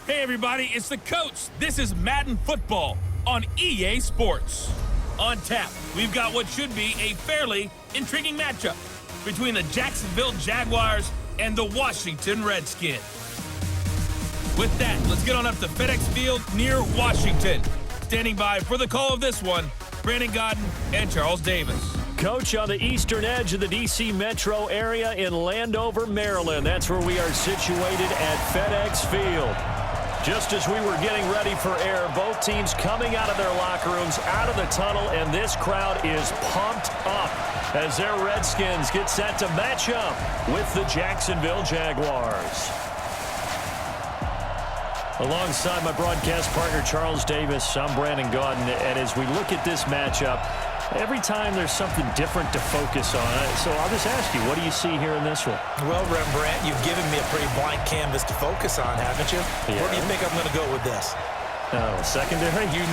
Hey everybody, it's the coach. This is Madden Football on EA Sports. On tap, we've got what should be a fairly intriguing matchup between the Jacksonville Jaguars and the Washington Redskins. With that, let's get on up to FedEx Field near Washington. Standing by for the call of this one, Brandon Godden and Charles Davis. Coach, on the eastern edge of the D.C. metro area in Landover, Maryland. That's where we are situated at FedEx Field. Just as we were getting ready for air, both teams coming out of their locker rooms, out of the tunnel, and this crowd is pumped up as their Redskins get set to match up with the Jacksonville Jaguars. Alongside my broadcast partner, Charles Davis, I'm Brandon Godden, and as we look at this matchup, every time there's something different to focus on. So I'll just ask you, what do you see here in this one? Well, Rembrandt, you've given me a pretty blank canvas to focus on, haven't you? Yeah. Where do you think I'm going to go with this? Oh, secondary? You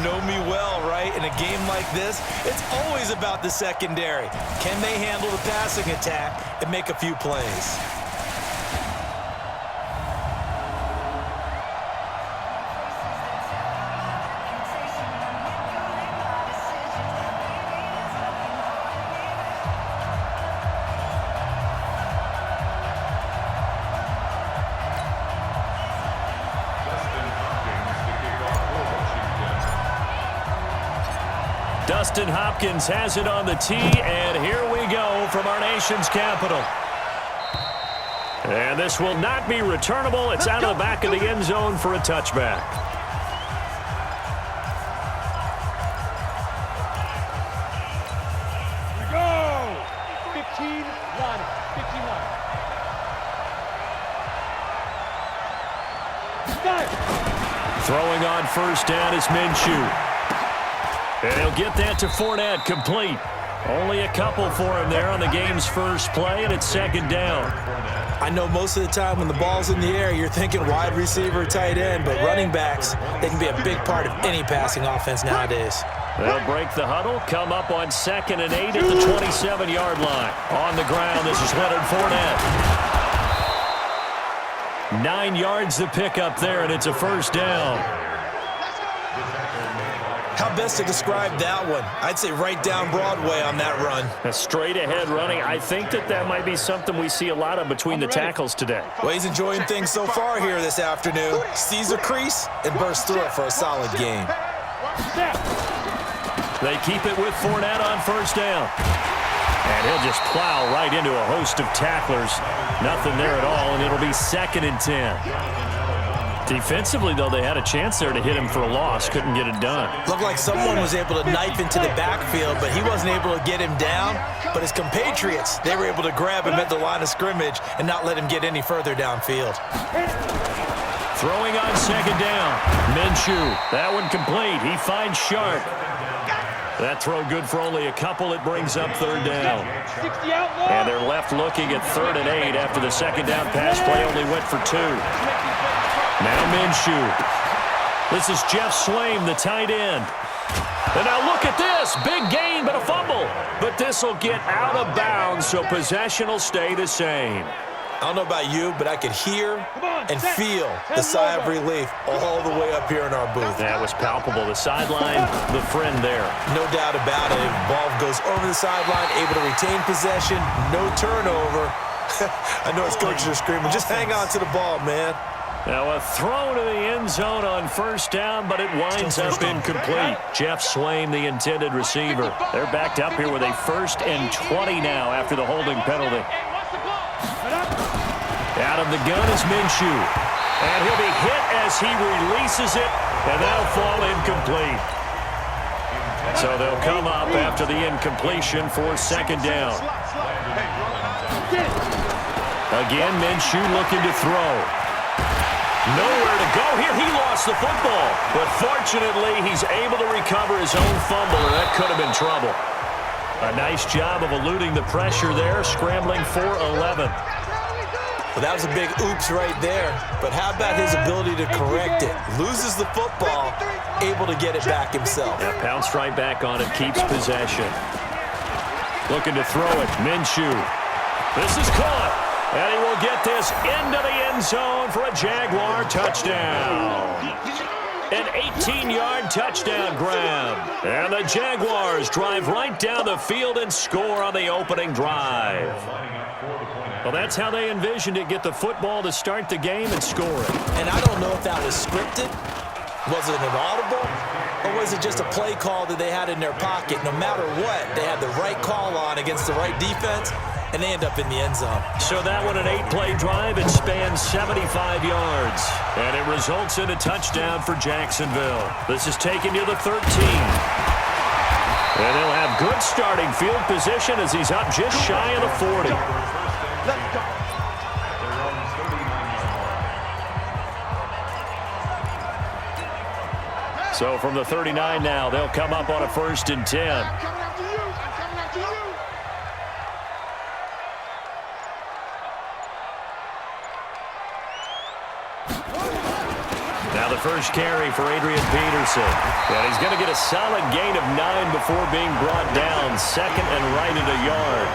know me well, right? In a game like this, it's always about the secondary. Can they handle the passing attack and make a few plays? Dustin Hopkins has it on the tee, and here we go from our nation's capital. And this will not be returnable. It's out of the back of the end zone for a touchback. Here we go! 15-1, 59. Throwing on first down is Minshew. And he'll get that to Fournette, complete. Only a couple for him there on the game's first play, and it's second down. I know most of the time when the ball's in the air, you're thinking wide receiver, tight end, but running backs, they can be a big part of any passing offense nowadays. They'll break the huddle, come up on 2nd and 8 at the 27-yard line. On the ground, this is Leonard Fournette. 9 yards to pick up there, and it's a first down. How best to describe that one? I'd say right down Broadway on that run. A straight-ahead running. I think that might be something we see a lot of between the tackles today. Well, he's enjoying things so far here this afternoon. Sees a crease and bursts through it for a solid game. They keep it with Fournette on first down. And he'll just plow right into a host of tacklers. Nothing there at all, and it'll be 2nd and 10. Defensively, though, they had a chance there to hit him for a loss. Couldn't get it done. Looked like someone was able to knife into the backfield, but he wasn't able to get him down. But his compatriots, they were able to grab him at the line of scrimmage and not let him get any further downfield. Throwing on second down. Minshew. That one complete. He finds Sharp. That throw good for only a couple. It brings up third down. And they're left looking at 3rd and 8 after the second down pass play only went for 2. Now Minshew. This is Jeff Swaim, the tight end. And now look at this. Big gain, but a fumble. But this will get out of bounds, so possession will stay the same. I don't know about you, but I could hear and feel the sigh of relief all the way up here in our booth. That was palpable. The sideline, the friend there. No doubt about it. The ball goes over the sideline, able to retain possession, no turnover. I know his coaches are screaming, just hang on to the ball, man. Now a throw to the end zone on first down, but it winds up incomplete. Jeff Swaim, the intended receiver. They're backed up here with a 1st and 20 now after the holding penalty. Out of the gun is Minshew. And he'll be hit as he releases it, and that'll fall incomplete. So they'll come up after the incompletion for second down. Again, Minshew looking to throw. Nowhere to go here. He lost the football. But fortunately, he's able to recover his own fumble, and that could have been trouble. A nice job of eluding the pressure there, scrambling for 11. Well, that was a big oops right there. But how about his ability to correct it? Loses the football, able to get it back himself. Yeah, pounced right back on it, keeps possession. Looking to throw it, Minshew. This is caught. And he will get this into the end zone for a Jaguar touchdown. An 18-yard touchdown grab. And the Jaguars drive right down the field and score on the opening drive. Well, that's how they envisioned it. Get the football to start the game and score it. And I don't know if that was scripted. Was it an audible? Or was it just a play call that they had in their pocket? No matter what, they had the right call on against the right defense, and they end up in the end zone. So that one, an 8-play drive. It spans 75 yards. And it results in a touchdown for Jacksonville. This is taken to the 13. And he'll have good starting field position as he's up just shy of the 40. Let's go. So from the 39 now, they'll come up on a 1st and 10. I'm coming after you. I'm coming after you. Now the first carry for Adrian Peterson. And he's going to get a solid gain of 9 before being brought down. 2nd and right at a yard.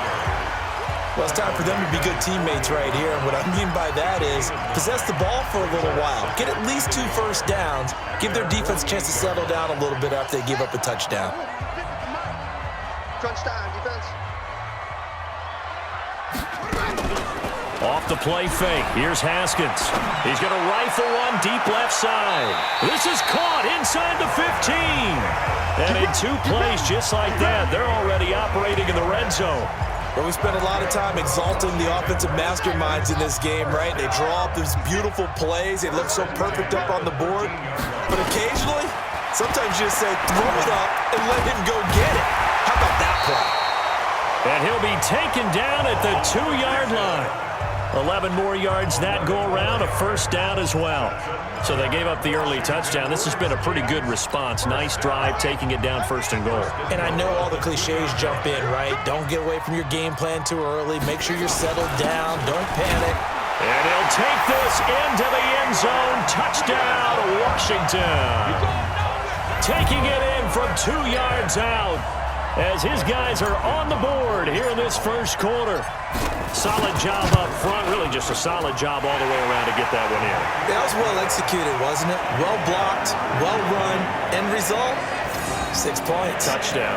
Well, it's time for them to be good teammates right here. And what I mean by that is possess the ball for a little while. Get at least 2 first downs. Give their defense a chance to settle down a little bit after they give up a touchdown. Crunch time, defense. Off the play fake. Here's Haskins. He's going to rifle one deep left side. This is caught inside the 15. And in 2 plays just like that, they're already operating in the red zone. Well, we spent a lot of time exalting the offensive masterminds in this game, right? They draw up these beautiful plays. They look so perfect up on the board. But occasionally, sometimes you just say, throw it up and let him go get it. How about that play? And he'll be taken down at the 2-yard line. 11 more yards that go around, a 1st down as well. So they gave up the early touchdown. This has been a pretty good response. Nice drive, taking it down 1st and goal. And I know all the cliches jump in, right? Don't get away from your game plan too early. Make sure you're settled down. Don't panic. And he'll take this into the end zone. Touchdown, Washington. Taking it in from 2 yards out as his guys are on the board here in this 1st quarter. Solid job up front. Really just a solid job all the way around to get that one in. That was well executed, wasn't it? Well blocked, well run. End result, 6 points. Touchdown.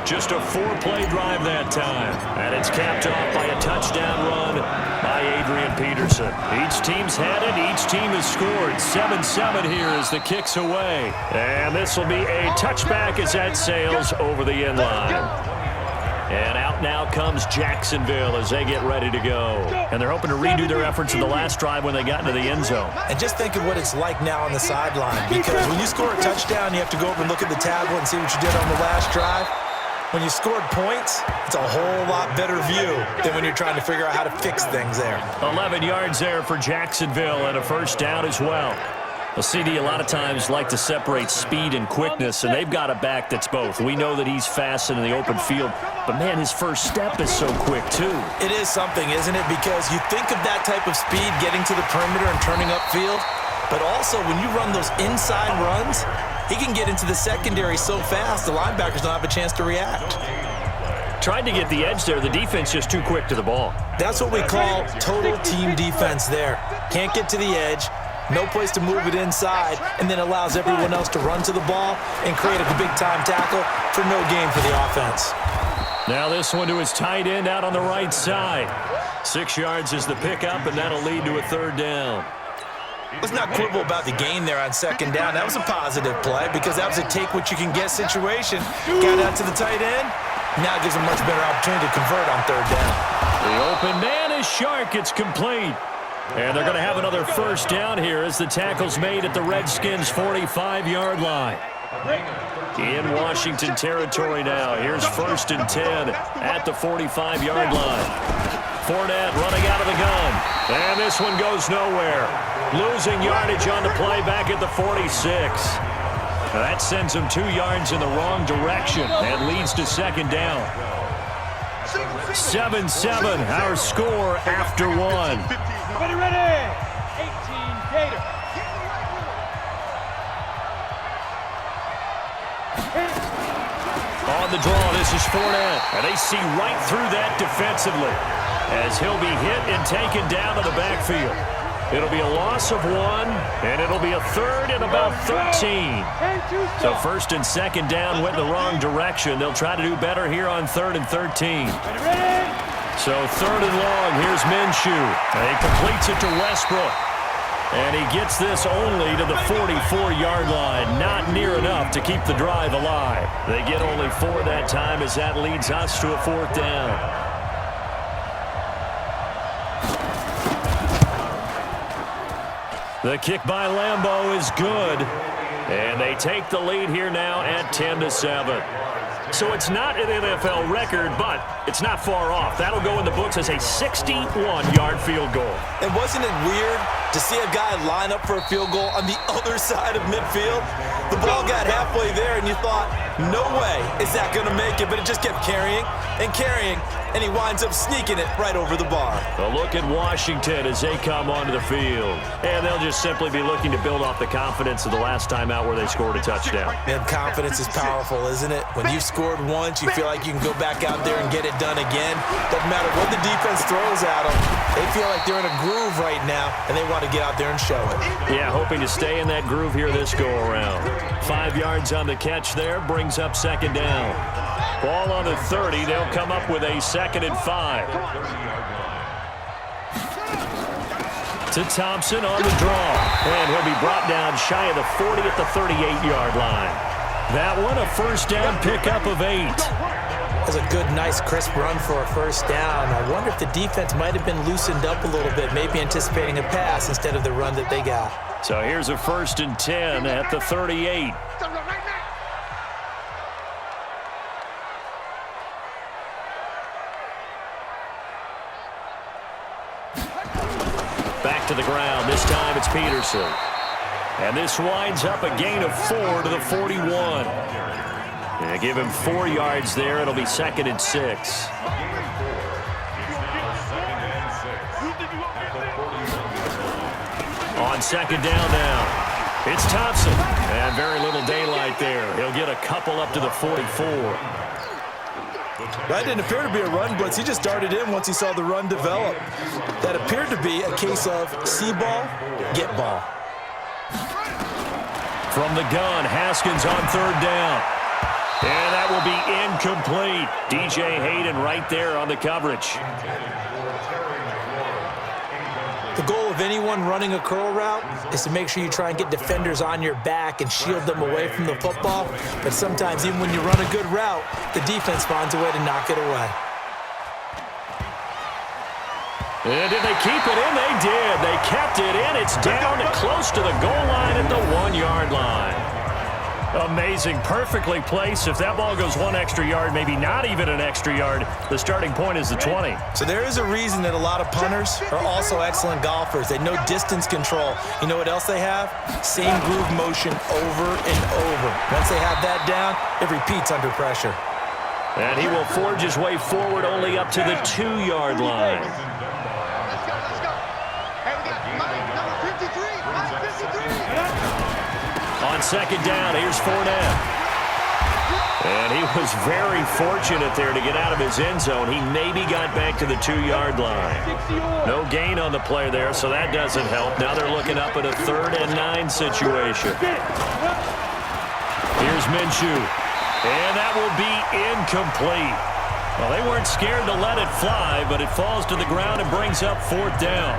Just a 4-play drive that time. And it's capped off by a touchdown run by Adrian Peterson. Each team's had it. Each team has scored. 7-7 here as the kick's away. And this will be a touchback as that sails over the end line. And out now comes Jacksonville as they get ready to go. And they're hoping to redo their efforts in the last drive when they got into the end zone. And just think of what it's like now on the sideline. Because when you score a touchdown, you have to go over and look at the tablet and see what you did on the last drive. When you scored points, it's a whole lot better view than when you're trying to figure out how to fix things there. 11 yards there for Jacksonville and a 1st down as well. Well, CD, a lot of times like to separate speed and quickness, and they've got a back that's both. We know that he's fast in the open field, but, man, his first step is so quick, too. It is something, isn't it? Because you think of that type of speed getting to the perimeter and turning upfield, but also when you run those inside runs, he can get into the secondary so fast the linebackers don't have a chance to react. Tried to get the edge there. The defense just too quick to the ball. That's what we call total team defense there. Can't get to the edge. No place to move it inside, and then allows everyone else to run to the ball and create a big-time tackle for no gain for the offense. Now this one to his tight end out on the right side. 6 yards is the pickup, and that'll lead to a 3rd down. Let's not quibble about the gain there on 2nd down. That was a positive play because that was a take-what-you-can-get situation. Got out to the tight end. Now it gives a much better opportunity to convert on 3rd down. The open man is Shark. It's complete. And they're going to have another 1st down here as the tackle's made at the Redskins' 45-yard line. In Washington territory now. Here's 1st and 10 at the 45-yard line. Fournette running out of the gun. And this one goes nowhere. Losing yardage on the play back at the 46. That sends him 2 yards in the wrong direction and leads to 2nd down. 7-7, our score after 1. Ready, 18 Gator. On the draw, this is Fournette. And they see right through that defensively. as he'll be hit and taken down to the backfield. It'll be a loss of 1, and it'll be a third and about 13. So first and second down went the wrong direction. They'll try to do better here on 3rd and 13. So 3rd and long, here's Minshew. And he completes it to Westbrook. And he gets this only to the 44-yard line. Not near enough to keep the drive alive. They get only 4 that time as that leads us to a 4th down. The kick by Lambeau is good. And they take the lead here now at 10-7. So it's not an NFL record, but it's not far off. That'll go in the books as a 61-yard field goal. And wasn't it weird to see a guy line up for a field goal on the other side of midfield? The ball got halfway there, and you thought, no way is that going to make it, but it just kept carrying and carrying, and he winds up sneaking it right over the bar. A look at Washington as they come onto the field. And they'll just simply be looking to build off the confidence of the last time out where they scored a touchdown. Man, confidence is powerful, isn't it? When you've scored once, you feel like you can go back out there and get it done again. Doesn't matter what the defense throws at them. They feel like they're in a groove right now, and they want to get out there and show it. Yeah, hoping to stay in that groove here this go-around. 5 yards on the catch there, brings up second down. Ball on the 30, they'll come up with a 2nd and 5. To Thompson on the draw. And he'll be brought down shy of the 40 at the 38-yard line. That one, a first down pickup of 8. That's a good, nice, crisp run for a first down. I wonder if the defense might have been loosened up a little bit, maybe anticipating a pass instead of the run that they got. So here's a 1st and 10 at the 38. Back to the ground. This time it's Peterson. And this winds up a gain of 4 to the 41. And give him 4 yards there. It'll be 2nd and 6. On second down now, it's Thompson. And very little daylight there. He'll get a couple up to the 44. That didn't appear to be a run blitz. He just darted in once he saw the run develop. That appeared to be a case of see ball, get ball. From the gun, Haskins on 3rd down. And that will be incomplete. DJ Hayden right there on the coverage. The goal of anyone running a curl route is to make sure you try and get defenders on your back and shield them away from the football. But sometimes even when you run a good route, the defense finds a way to knock it away. And did they keep it in? They did. They kept it in. It's down to close to the goal line at the 1-yard line. Amazing. Perfectly placed. If that ball goes 1 extra yard, maybe not even an extra yard, the starting point is the 20. So there is a reason that a lot of punters are also excellent golfers. They know distance control. You know what else they have? Same groove motion over and over. Once they have that down, it repeats under pressure. And he will forge his way forward only up to the 2-yard line. On second down, here's Fournette. And he was very fortunate there to get out of his end zone. He maybe got back to the 2-yard line. No gain on the play there, so that doesn't help. Now they're looking up at a 3rd and 9 situation. Here's Minshew. And that will be incomplete. Well, they weren't scared to let it fly, but it falls to the ground and brings up 4th down.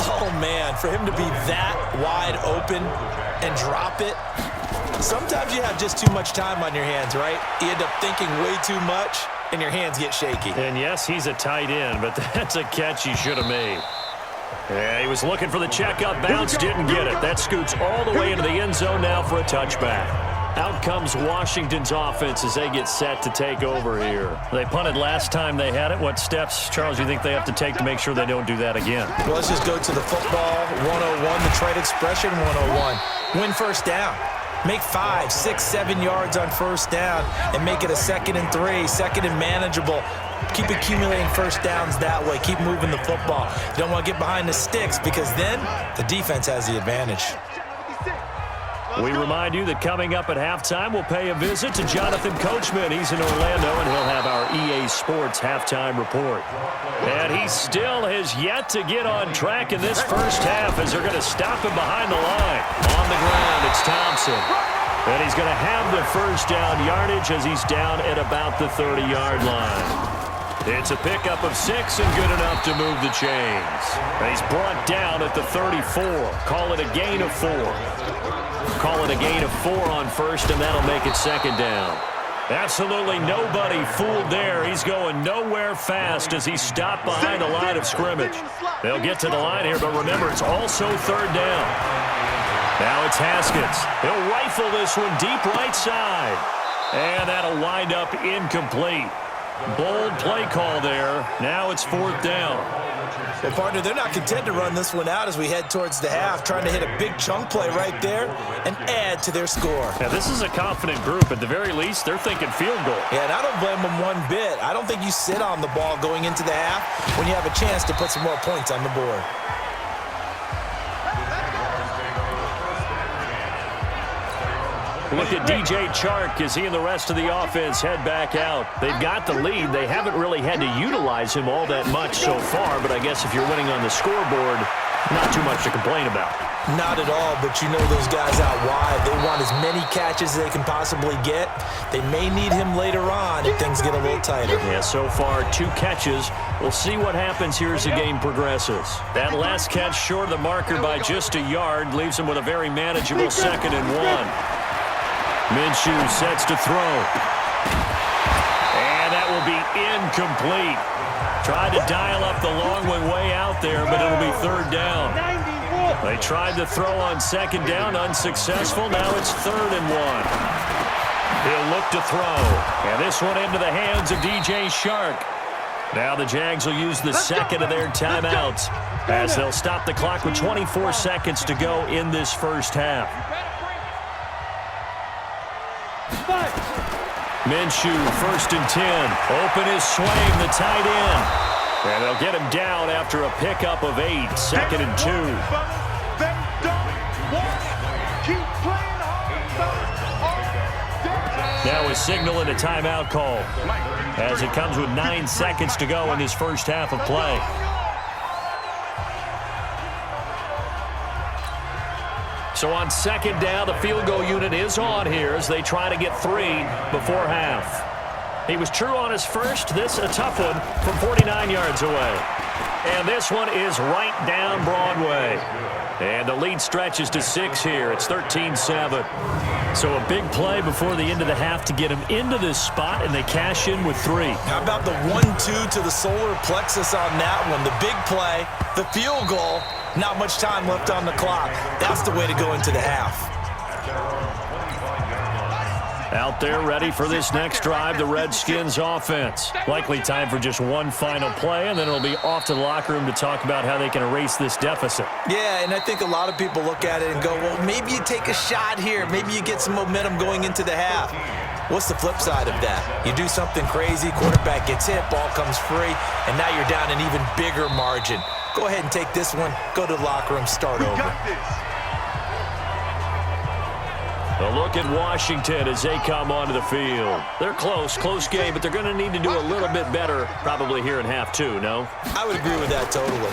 Oh, man, for him to be that wide open and drop it. Sometimes you have just too much time on your hands, right? You end up thinking way too much, and your hands get shaky. And yes, he's a tight end, but that's a catch he should have made. Yeah, he was looking for the checkup bounce, didn't get it. That scoots all the way into the end zone now for a touchback. Out comes Washington's offense as they get set to take over here. They punted last time they had it. What steps, Charles, you think they have to take to make sure they don't do that again? Well, let's just go to the football 101, the trade expression 101. Win first down. Make 5, 6, 7 yards on first down and make it a 2nd and 3, 2nd and manageable. Keep accumulating first downs that way. Keep moving the football. You don't want to get behind the sticks because then the defense has the advantage. We remind you that coming up at halftime, we'll pay a visit to Jonathan Coachman. He's in Orlando, and he'll have our EA Sports halftime report. And he still has yet to get on track in this first half as they're going to stop him behind the line. On the ground, it's Thompson. And he's going to have the first down yardage as he's down at about the 30-yard line. It's a pickup of 6 and good enough to move the chains. And he's brought down at the 34. Call it a gain of 4. Call it a gain of 4 on first, and that'll make it second down. Absolutely nobody fooled there. He's going nowhere fast as he's stopped behind the line of scrimmage. They'll get to the line here, but remember, it's also third down. Now it's Haskins. He'll rifle this one deep right side. And that'll wind up incomplete. Bold play call there. Now it's fourth down. Well, partner, they're not content to run this one out as we head towards the half, trying to hit a big chunk play right there and add to their score. Now, this is a confident group. At the very least, they're thinking field goal. Yeah, and I don't blame them one bit. I don't think you sit on the ball going into the half when you have a chance to put some more points on the board. Look at DJ Chark as he and the rest of the offense head back out. They've got the lead. They haven't really had to utilize him all that much so far, but I guess if you're winning on the scoreboard, not too much to complain about. Not at all, but you know those guys out wide. They want as many catches as they can possibly get. They may need him later on if things get a little tighter. Yeah, so far 2 catches. We'll see what happens here as the game progresses. That last catch short of the marker by just a yard leaves him with a very manageable 2nd and 1. Minshew sets to throw. And that will be incomplete. Tried to dial up the long one way out there, but it'll be third down. They tried to throw on second down, unsuccessful. Now it's third and 1. He'll look to throw. And this one into the hands of DJ Chark. Now the Jags will use the second of their timeouts as they'll stop the clock with 24 seconds to go in this first half. Minshew, 1st and 10. Open his swing, the tight end. And they'll get him down after a pickup of 8. 2nd and 2. Now a signal and a timeout call as it comes with 9 seconds to go in this first half of play. So on second down, the field goal unit is on here as they try to get 3 before half. He was true on his first. This a tough one from 49 yards away. And this one is right down Broadway. And the lead stretches to 6 here. It's 13-7. So a big play before the end of the half to get him into this spot, and they cash in with 3. How about the 1-2 to the solar plexus on that one? The big play, the field goal. Not much time left on the clock. That's the way to go into the half. Out there ready for this next drive, the Redskins offense. Likely time for just one final play, and then it'll be off to the locker room to talk about how they can erase this deficit. Yeah, and I think a lot of people look at it and go, well, maybe you take a shot here. Maybe you get some momentum going into the half. What's the flip side of that? You do something crazy, quarterback gets hit, ball comes free, and now you're down an even bigger margin. Go ahead and take this one, go to the locker room, start over. A look at Washington as they come onto the field. They're close game, but they're going to need to do a little bit better probably here in half 2, no? I would agree with that totally.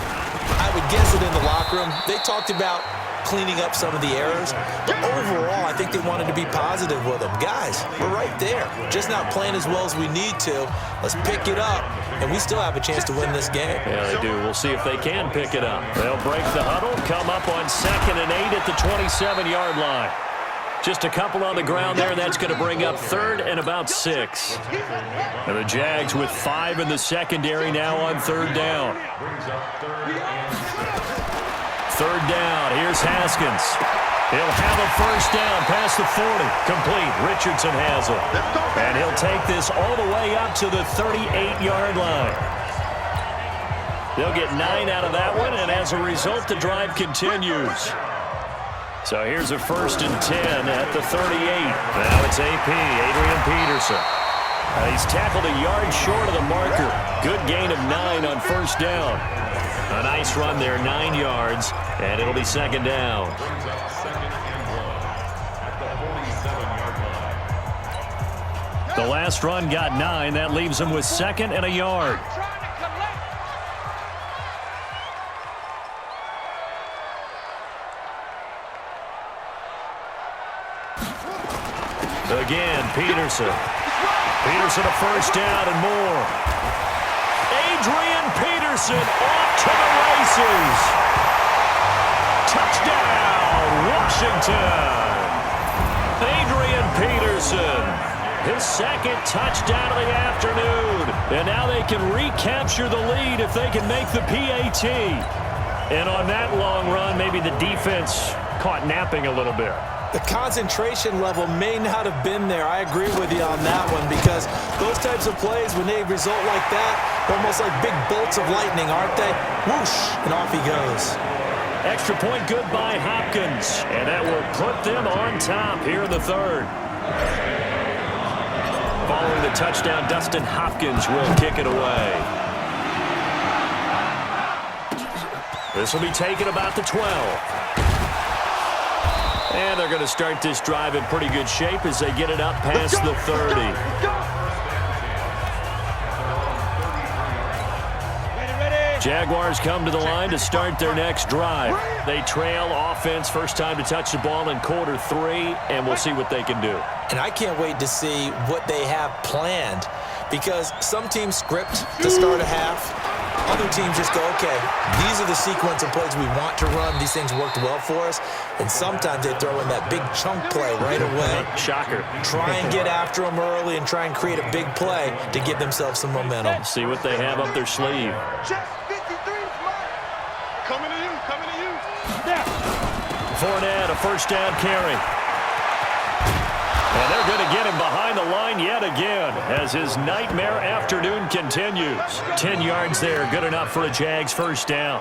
I would guess it in the locker room. They talked about cleaning up some of the errors, but overall, I think they wanted to be positive with them. Guys, we're right there. Just not playing as well as we need to. Let's pick it up, and we still have a chance to win this game. Yeah, they do. We'll see if they can pick it up. They'll break the huddle, come up on 2nd and 8 at the 27-yard line. Just a couple on the ground there. That's going to bring up 3rd and about 6. And the Jags with 5 in the secondary now on 3rd down. 3rd down. Here's Haskins. He'll have a first down past the 40. Complete. Richardson has it. And he'll take this all the way up to the 38-yard line. They'll get 9 out of that one, and as a result, the drive continues. So here's a 1st and 10 at the 38. Now it's AP, Adrian Peterson. He's tackled a yard short of the marker. Good gain of 9 on first down. A nice run there, 9 yards, and it'll be 2nd down. The last run got 9. That leaves him with 2nd and a yard. Again, Peterson. Peterson a first down and more. Adrian Peterson off to the races. Touchdown, Washington. Adrian Peterson, his 2nd touchdown of the afternoon. And now they can recapture the lead if they can make the PAT. And on that long run, maybe the defense caught napping a little bit. The concentration level may not have been there. I agree with you on that one because those types of plays, when they result like that, they're almost like big bolts of lightning, aren't they? Whoosh, and off he goes. Extra point good by Hopkins, and that will put them on top here in the 3rd. Following the touchdown, Dustin Hopkins will kick it away. This will be taken about the 12. And they're going to start this drive in pretty good shape as they get it up past the 30. Jaguars come to the line to start their next drive. They trail offense, first time to touch the ball in quarter 3, and we'll see what they can do. And I can't wait to see what they have planned because some teams script to start a half. Other teams just go, okay, these are the sequence of plays we want to run. These things worked well for us. And sometimes they throw in that big chunk play right away. Shocker. Try and get after them early and try and create a big play to give themselves some momentum. See what they have up their sleeve. Coming to you, coming to you. Fournette, a first down carry. And they're going to get him behind the line yet again as his nightmare afternoon continues. 10 yards there, good enough for a Jags first down.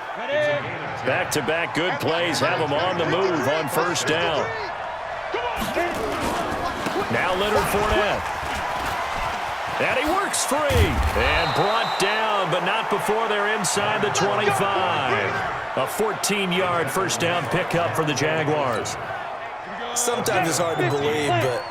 Back-to-back good plays have him on the move on first down. Now Leonard Fournette. And he works free. And brought down, but not before they're inside the 25. A 14-yard first down pickup for the Jaguars. Sometimes it's hard to believe, but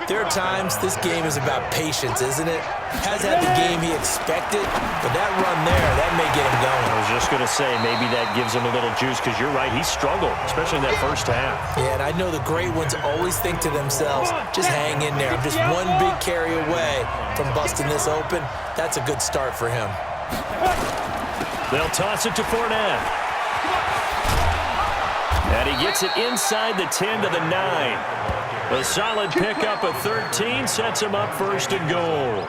there are times this game is about patience, isn't it? Has had the game he expected, but that run there, that may get him going. I was just going to say, maybe that gives him a little juice because you're right, he struggled, especially in that first half. Yeah, and I know the great ones always think to themselves, just hang in there. I'm just one big carry away from busting this open. That's a good start for him. They'll toss it to Fournette. And he gets it inside the 10 to the 9. A solid pickup of 13 sets him up first and goal.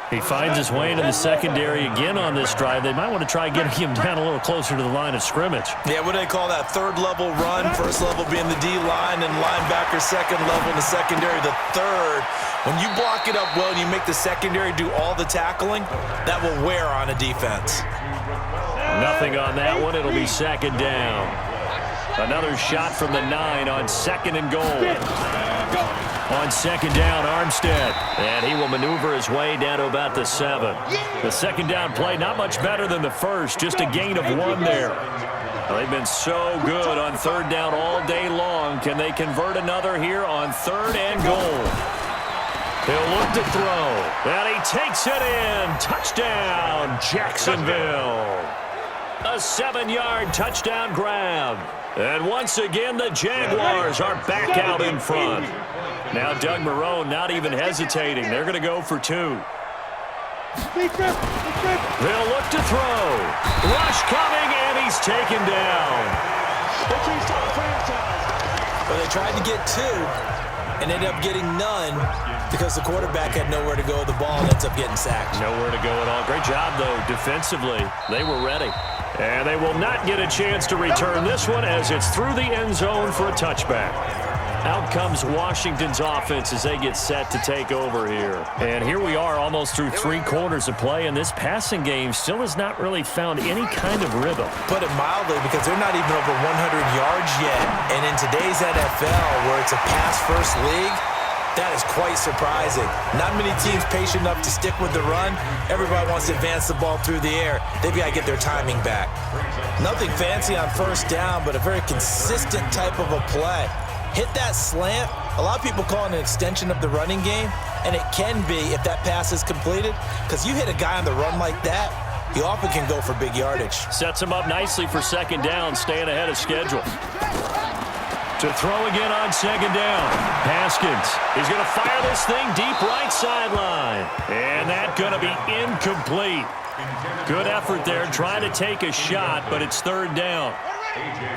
He finds his way into the secondary again on this drive. They might want to try getting him down a little closer to the line of scrimmage. Yeah, what do they call that? 3rd level run. 1st level being the D-line and linebacker 2nd level in the secondary, the 3rd. When you block it up well and you make the secondary do all the tackling, that will wear on a defense. Nothing on that one. It'll be 2nd down. Another shot from the 9 on 2nd and goal. On 2nd down, Armstead. And he will maneuver his way down to about the 7. The 2nd down play, not much better than the first. Just a gain of 1 there. Well, they've been so good on 3rd down all day long. Can they convert another here on 3rd and goal? He'll look to throw. And he takes it in. Touchdown, Jacksonville. A 7-yard touchdown grab. And once again, the Jaguars are back out in front. Now Doug Marrone not even hesitating. They're going to go for 2. They'll look to throw. Rush coming, and he's taken down. Well, they tried to get 2 and ended up getting none because the quarterback had nowhere to go with the ball and ends up getting sacked. Nowhere to go at all. Great job, though, defensively. They were ready. And they will not get a chance to return this one as it's through the end zone for a touchback. Out comes Washington's offense as they get set to take over here. And here we are almost through 3 quarters of play, and this passing game still has not really found any kind of rhythm. Put it mildly, because they're not even over 100 yards yet. And in today's NFL, where it's a pass-first league, that is quite surprising. Not many teams patient enough to stick with the run. Everybody wants to advance the ball through the air. They've got to get their timing back. Nothing fancy on 1st down, but a very consistent type of a play. hit that slant. A lot of people call it an extension of the running game, and it can be if that pass is completed, because you hit a guy on the run like that, he often can go for big yardage. Sets him up nicely for second down, staying ahead of schedule. To throw again on second down. Haskins. He's going to fire this thing deep right sideline. And that's going to be incomplete. Good effort there trying to take a shot, but it's third down.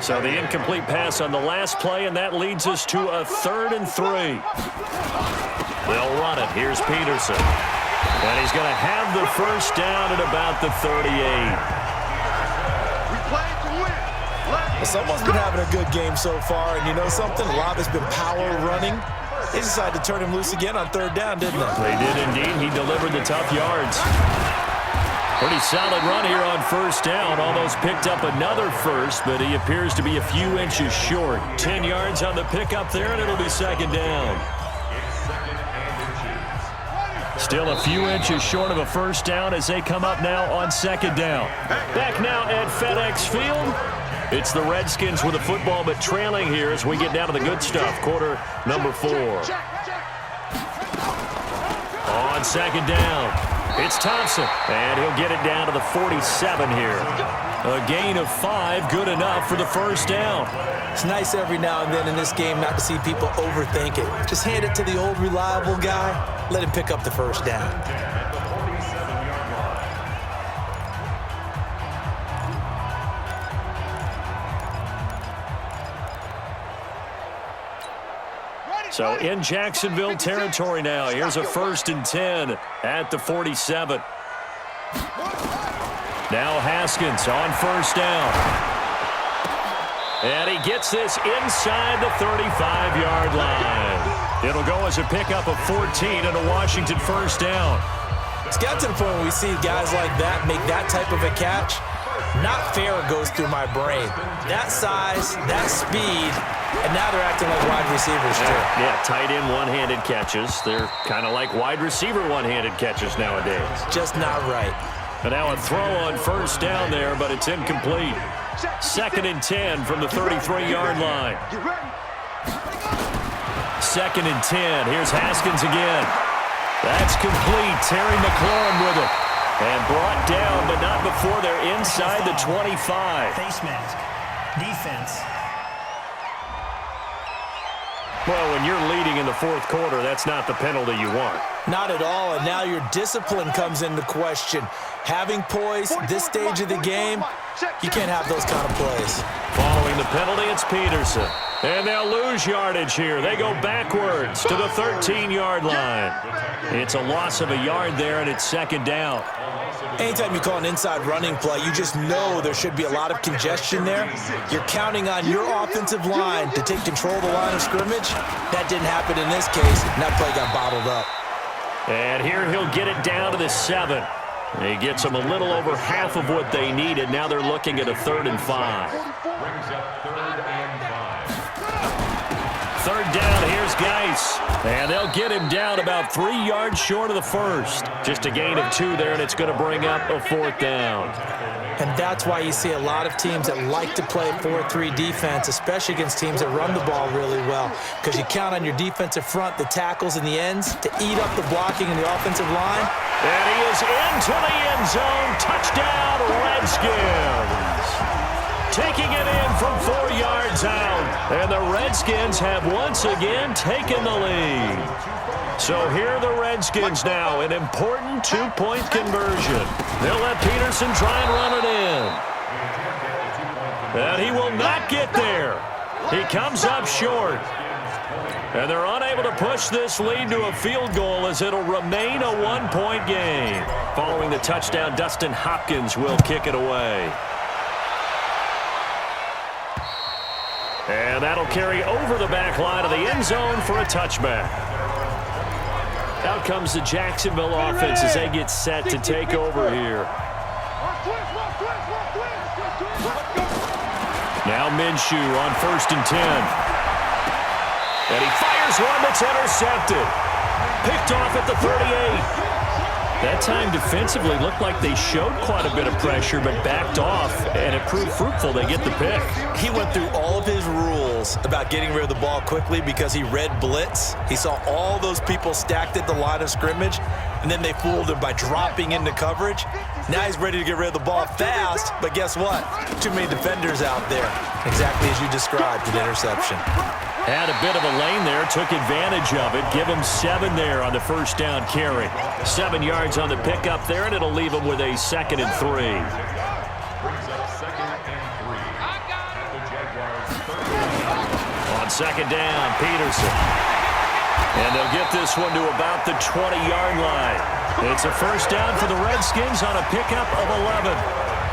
So the incomplete pass on the last play, and that leads us to a 3rd and 3. They'll run it. Here's Peterson. And he's going to have the first down at about the 38. We play to win. Someone's been having a good game so far, and you know something? Love has been power running. They decided to turn him loose again on 3rd down, didn't they? They did indeed. He delivered the tough yards. Pretty solid run here on 1st down. Almost picked up another first, but he appears to be a few inches short. 10 yards on the pickup there, and it'll be 2nd down. Still a few inches short of a first down as they come up now on 2nd down. Back now at FedEx Field. It's the Redskins with the football, but trailing here as we get down to the good stuff. Quarter number 4. On 2nd down, it's Thompson, and he'll get it down to the 47 here. A gain of 5, good enough for the first down. It's nice every now and then in this game not to see people overthink it. Just hand it to the old reliable guy, let him pick up the first down. So in Jacksonville territory now. Here's a 1st and 10 at the 47. Now Haskins on 1st down. And he gets this inside the 35-yard line. It'll go as a pickup of 14 and a Washington 1st down. It's got to the point where we see guys like that make that type of a catch. Not fair goes through my brain. That size, that speed, and now they're acting like wide receivers too. Yeah, tight end one-handed catches. They're kind of like wide receiver one-handed catches nowadays. Just not right. And now a throw on 1st down there, but it's incomplete. 2nd and 10 from the 33-yard line. 2nd and 10. Here's Haskins again. That's complete. Terry McLaurin with it. And brought down, but not before they're inside the 25. Face mask. Defense. Well, when you're leading in the 4th quarter, that's not the penalty you want. Not at all, and now your discipline comes into question. Having poise this stage of the game, you can't have those kind of plays. Following the penalty, it's Peterson. And they'll lose yardage here. They go backwards to the 13-yard line. It's a loss of a yard there, and it's 2nd down. Anytime you call an inside running play, you just know there should be a lot of congestion there. You're counting on your offensive line to take control of the line of scrimmage. That didn't happen in this case, and that play got bottled up. And here he'll get it down to the 7. He gets them a little over half of what they needed. Now they're looking at a 3rd and 5. 3rd down, here's Geis. And they'll get him down about 3 yards short of the first. Just a gain of 2 there, and it's going to bring up a 4th down. And that's why you see a lot of teams that like to play 4-3 defense, especially against teams that run the ball really well, because you count on your defensive front, the tackles and the ends, to eat up the blocking in the offensive line. And he is into the end zone. Touchdown, Redskins. Taking it in from 4 yards out. And the Redskins have once again taken the lead. So here are the Redskins now, an important 2-point conversion. They'll let Peterson try and run it in. And he will not get there. He comes up short. And they're unable to push this lead to a field goal as it'll remain a 1-point game. Following the touchdown, Dustin Hopkins will kick it away. And that'll carry over the back line of the end zone for a touchback. Out comes the Jacksonville offense as they get set to take over here. Now Minshew on 1st and 10. And he fires one that's intercepted. Picked off at the 38. That time defensively looked like they showed quite a bit of pressure but backed off, and it proved fruitful. They get the pick. He went through all of his rules about getting rid of the ball quickly because he read blitz. He saw all those people stacked at the line of scrimmage, and then they fooled him by dropping into coverage. Now he's ready to get rid of the ball fast, but guess what? Too many defenders out there. Exactly as you described, an interception. Had a bit of a lane there, took advantage of it. Give him 7 there on the first down carry. 7 yards on the pickup there, and it'll leave him with a 2nd and 3. On 2nd down, Peterson. And they'll get this one to about the 20-yard line. It's a first down for the Redskins on a pickup of 11.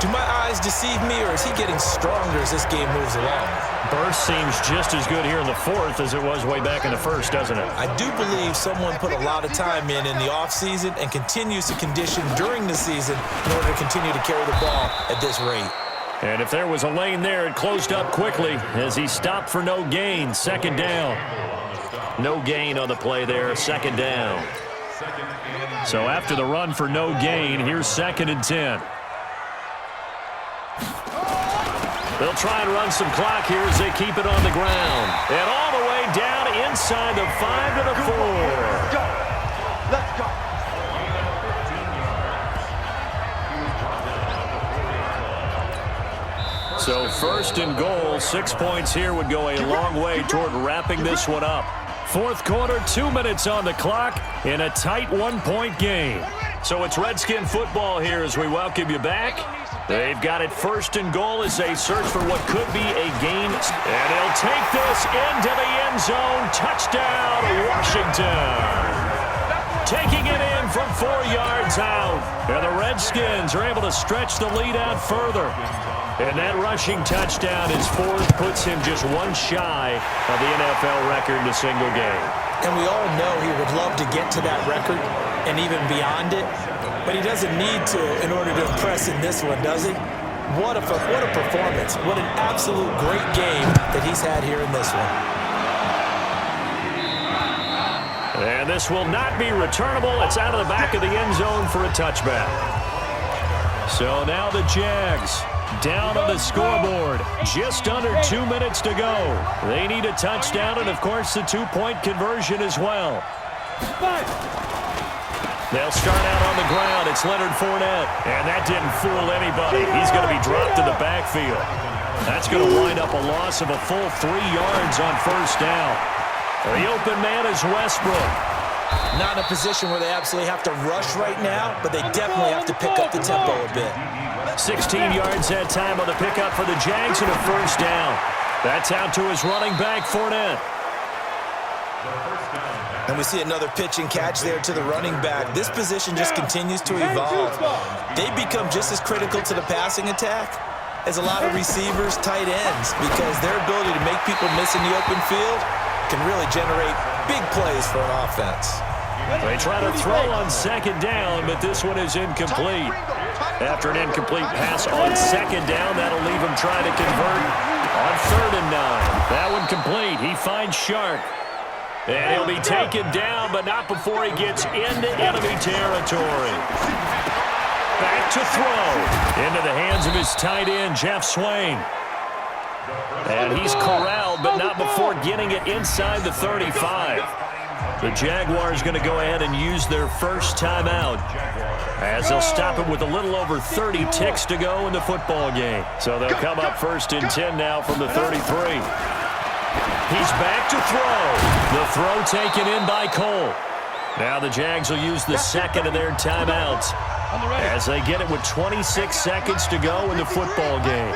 Do my eyes deceive me, or is he getting stronger as this game moves along? Burst seems just as good here in the 4th as it was way back in the 1st, doesn't it? I do believe someone put a lot of time in the offseason and continues to condition during the season in order to continue to carry the ball at this rate. And if there was a lane there, it closed up quickly as he stopped for no gain. 2nd down. No gain on the play there, 2nd down. So after the run for no gain, here's 2nd and 10. They'll try and run some clock here as they keep it on the ground. And all the way down inside the 5 to the 4. Go. Let's go. So 1st and goal, 6 points here would go a long way toward wrapping this one up. 4th quarter, 2 minutes on the clock in a tight 1-point game. So it's Redskin football here as we welcome you back. They've got it 1st and goal as they search for what could be a gain. And they'll take this into the end zone. Touchdown, Washington. Taking it in from 4 yards out. And the Redskins are able to stretch the lead out further. And that rushing touchdown, his 4th, puts him just 1 shy of the NFL record in a single game. And we all know he would love to get to that record and even beyond it. But he doesn't need to in order to impress in this one, does he? What a performance. What an absolute great game that he's had here in this one. And this will not be returnable. It's out of the back of the end zone for a touchback. So now the Jags down on the scoreboard. Just under 2 minutes to go. They need a touchdown and, of course, the 2-point conversion as well. They'll start out on the ground. It's Leonard Fournette. And that didn't fool anybody. He's going to be dropped in the backfield. That's going to wind up a loss of a full 3 yards on 1st down. The open man is Westbrook. Not in a position where they absolutely have to rush right now, but they definitely have to pick up the tempo a bit. 16 yards that time on the pickup for the Jags and a 1st down. That's out to his running back, Fournette. And we see another pitch and catch there to the running back. This position just continues to evolve. They become just as critical to the passing attack as a lot of receivers, tight ends, because their ability to make people miss in the open field can really generate big plays for an offense. They try to throw on 2nd down, but this one is incomplete. After an incomplete pass on 2nd down, that'll leave him trying to convert on 3rd and 9. That one complete. He finds Shark. And he'll be taken down, but not before he gets into enemy territory. Back to throw. Into the hands of his tight end, Jeff Swain. And he's corralled, but not before getting it inside the 35. The Jaguars going to go ahead and use their first timeout as they'll stop it with a little over 30 ticks to go in the football game. So they'll come up 1st and 10 now from the 33. He's back to throw. The throw taken in by Cole. Now the Jags will use the 2nd of their timeouts as they get it with 26 seconds to go in the football game.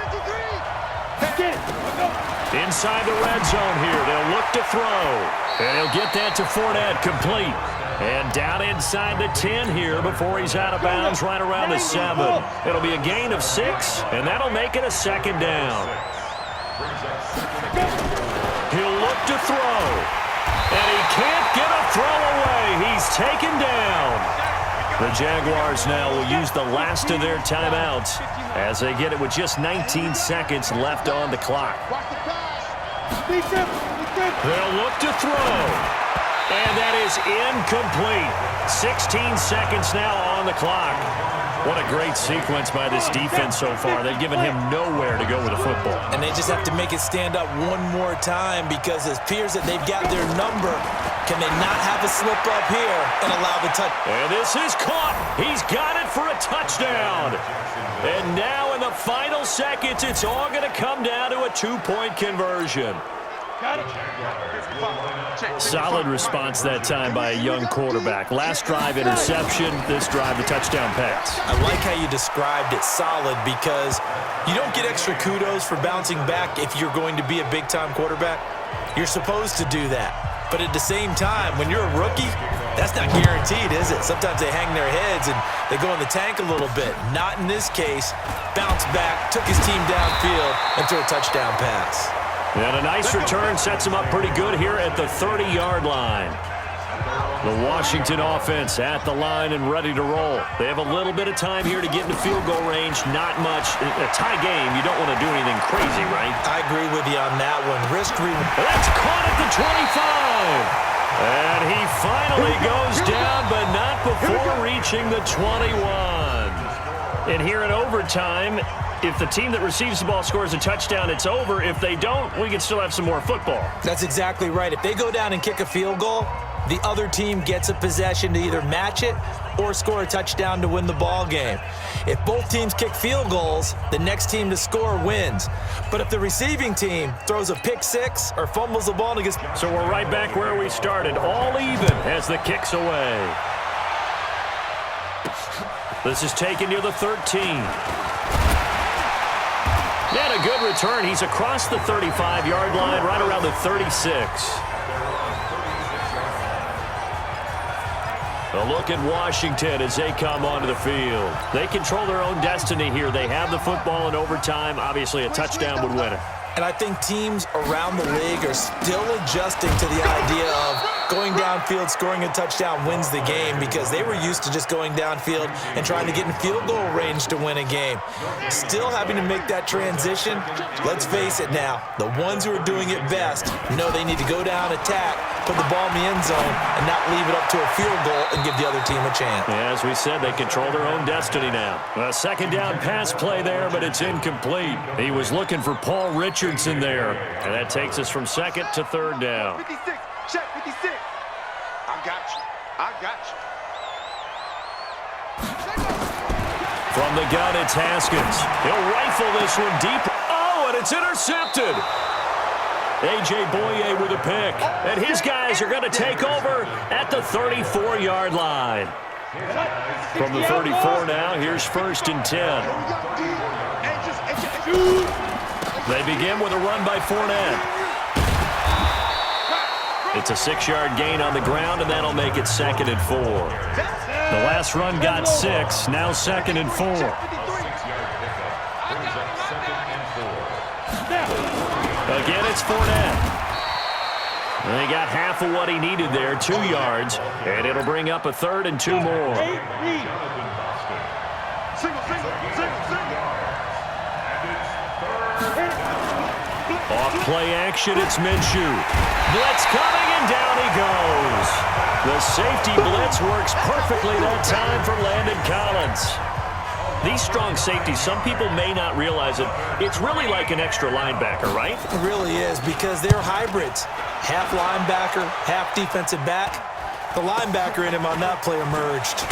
Inside the red zone here, they'll look to throw. And he'll get that to Fournette, complete. And down inside the 10 here before he's out of bounds right around the 7. It'll be a gain of 6, and that'll make it a 2nd down. He'll look to throw. And he can't get a throw away. He's taken down. The Jaguars now will use the last of their timeouts as they get it with just 19 seconds left on the clock. They'll look to throw. And that is incomplete. 16 seconds now on the clock. What a great sequence by this defense so far. They've given him nowhere to go with the football. And they just have to make it stand up one more time because it appears that they've got their number. Can they not have a slip up here and allow the touch? And this is caught. He's got it for a touchdown. And now in the final seconds, it's all going to come down to a two-point conversion. Solid response that time by a young quarterback. Last drive, interception. This drive, the touchdown pass. I like how you described it, solid, because you don't get extra kudos for bouncing back if you're going to be a big-time quarterback. You're supposed to do that. But at the same time, when you're a rookie, that's not guaranteed, is it? Sometimes they hang their heads and they go in the tank a little bit. Not in this case. Bounced back, took his team downfield, and threw a touchdown pass. And a nice return sets him up pretty good here at the 30-yard line. The Washington offense at the line and ready to roll. They have a little bit of time here to get into field goal range. Not much. A tie game, you don't want to do anything crazy, right? I agree with you on that one. That's caught at the 25. And he finally goes down, but not before reaching the 21. And here in overtime, if the team that receives the ball scores a touchdown, it's over. If they don't, we can still have some more football. That's exactly right. If they go down and kick a field goal, the other team gets a possession to either match it or score a touchdown to win the ball game. If both teams kick field goals, the next team to score wins. But if the receiving team throws a pick six or fumbles the ball and gets... So we're right back where we started, all even as the kick's away. This is taken near the 13. And a good return. He's across the 35-yard line, right around the 36. A look at Washington as they come onto the field. They control their own destiny here. They have the football in overtime. Obviously, a touchdown would win it. And I think teams around the league are still adjusting to the idea of going downfield, scoring a touchdown wins the game because they were used to just going downfield and trying to get in field goal range to win a game. Still having to make that transition. Let's face it now, the ones who are doing it best know they need to go down, attack, put the ball in the end zone, and not leave it up to a field goal and give the other team a chance. Yeah, as we said, they control their own destiny now. A second down pass play there, but it's incomplete. He was looking for Paul Richardson there, and that takes us from second to third down. 56, check 56. I got you. I got you. From the gun, it's Haskins. He'll rifle this one deep. Oh, and it's intercepted. A.J. Boye with a pick. And his guys are going to take over at the 34-yard line. From the 34 now, here's first and 10. They begin with a run by Fournette. It's a 6-yard gain on the ground, and that'll make it second and 4. The last run got 6, now second and 4. Again, it's Fournette. And he got half of what he needed there, 2 yards, and it'll bring up a third and 2 more. Off play action, it's Minshew. Blitz coming, and down he goes. The safety blitz works perfectly that time for Landon Collins. These strong safeties, some people may not realize it. It's really like an extra linebacker, right? It really is because they're hybrids. Half linebacker, half defensive back. The linebacker in him on that play emerged.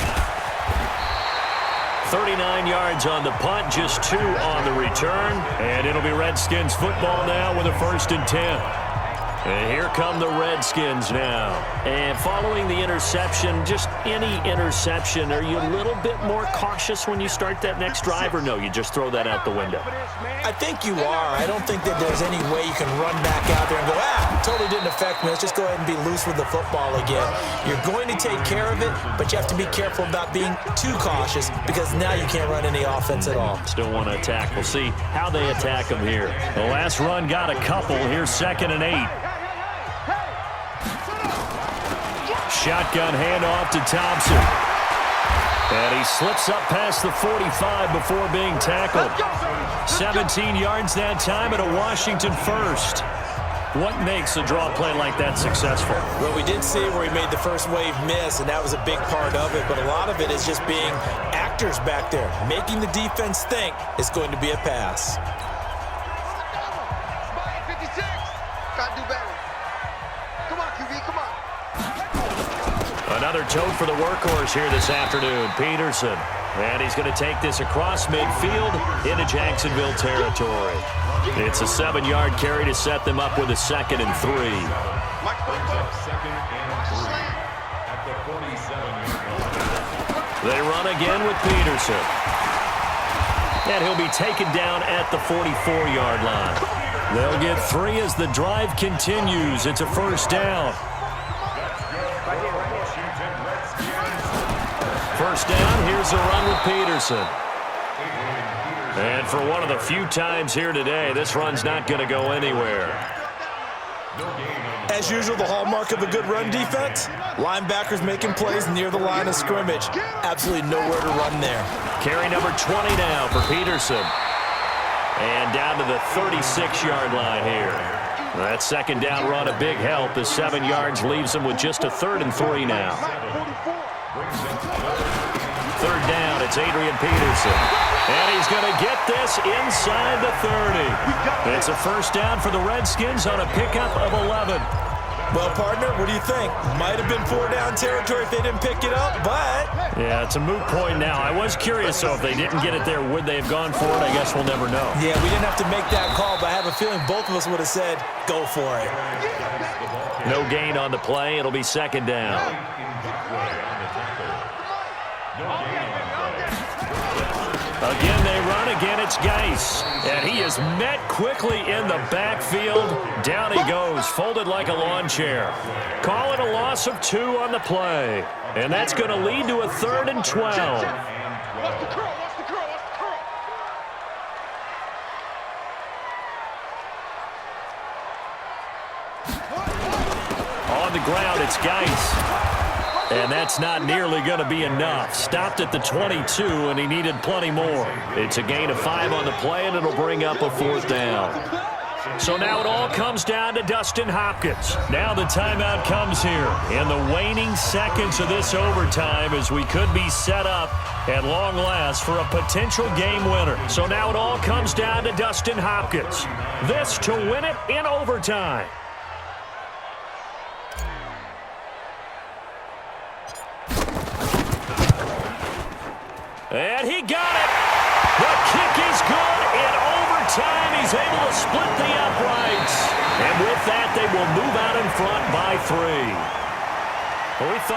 39 yards on the punt, just 2 on the return. And it'll be Redskins football now with a first and 10. And here come the Redskins now. And following the interception, just any interception, are you a little bit more cautious when you start that next drive, or no, you just throw that out the window? I think you are. I don't think that there's any way you can run back out there and go, totally didn't affect me. Let's just go ahead and be loose with the football again. You're going to take care of it, but you have to be careful about being too cautious because now you can't run any offense at all. Still want to attack. We'll see how they attack them here. The last run got a couple. Here's second and 8. Shotgun handoff to Thompson. And he slips up past the 45 before being tackled. 17 yards that time and a Washington first. What makes a draw play like that successful? Well, we did see where he made the first wave miss, and that was a big part of it. But a lot of it is just being actors back there, making the defense think it's going to be a pass. 56. Gotta do better. Come on, QB, come on. Another tote for the workhorse here this afternoon, Peterson. And he's going to take this across midfield into Jacksonville territory. It's a 7-yard carry to set them up with a 2nd and 3. They run again with Peterson. And he'll be taken down at the 44-yard line. They'll get 3 as the drive continues. It's a first down. First down, here's a run with Peterson. And for one of the few times here today, this run's not going to go anywhere. As usual, the hallmark of a good run defense, linebackers making plays near the line of scrimmage. Absolutely nowhere to run there. Carry number 20 now for Peterson. And down to the 36-yard line here. That second down run a big help as 7 yards leaves them with just a 3rd and 3 now. 3rd down, it's Adrian Peterson. And he's going to get this inside the 30. It's a first down for the Redskins on a pickup of 11. Well, partner, what do you think? Might have been 4-down territory if they didn't pick it up, but... Yeah, it's a moot point now. I was curious, though, if they didn't get it there, would they have gone for it? I guess we'll never know. Yeah, we didn't have to make that call, but I have a feeling both of us would have said, go for it. No gain on the play. It'll be 2nd down. Again, they run. Again, it's Geis. And he is met quickly in the backfield. Down he goes, folded like a lawn chair. Call it a loss of 2 on the play. And that's going to lead to a 3rd and 12. Watch the curl, watch the curl, watch the curl. On the ground, it's Geis. And that's not nearly going to be enough. Stopped at the 22, and he needed plenty more. It's a gain of 5 on the play, and it'll bring up a 4th down. So now it all comes down to Dustin Hopkins. Now the timeout comes here in the waning seconds of this overtime as we could be set up at long last for a potential game winner. So now it all comes down to Dustin Hopkins. This to win it in overtime. And he got it. The kick is good. In overtime, he's able to split the uprights. And with that, they will move out in front by 3. Well, we thought